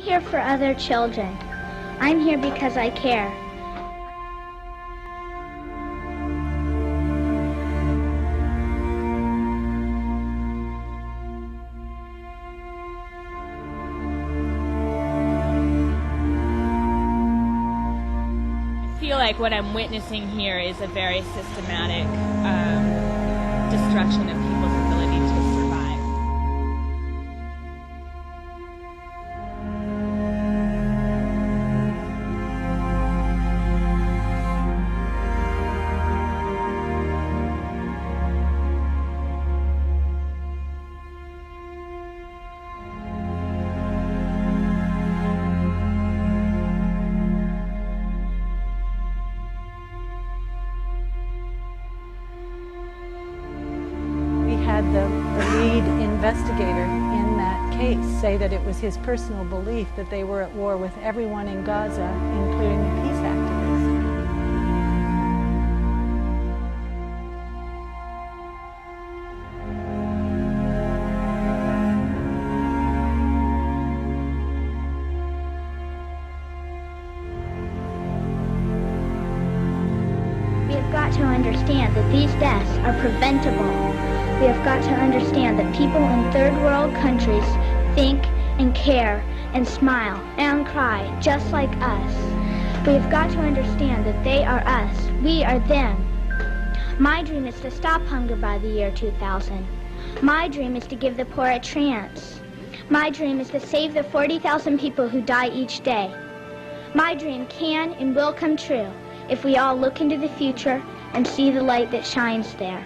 here for other children. I'm here because I care. I feel like what I'm witnessing here is a very systematic destruction of people's ability to survive. Had the lead investigator in that case say that it was his personal belief that they were at war with everyone in Gaza, including the peace activists. We have got to understand that these deaths are preventable. We have got to understand that people in third world countries think and care and smile and cry just like us. We have got to understand that they are us, we are them. My dream is to stop hunger by the year 2000. My dream is to give the poor a chance. My dream is to save the 40,000 people who die each day. My dream can and will come true if we all look into the future and see the light that shines there.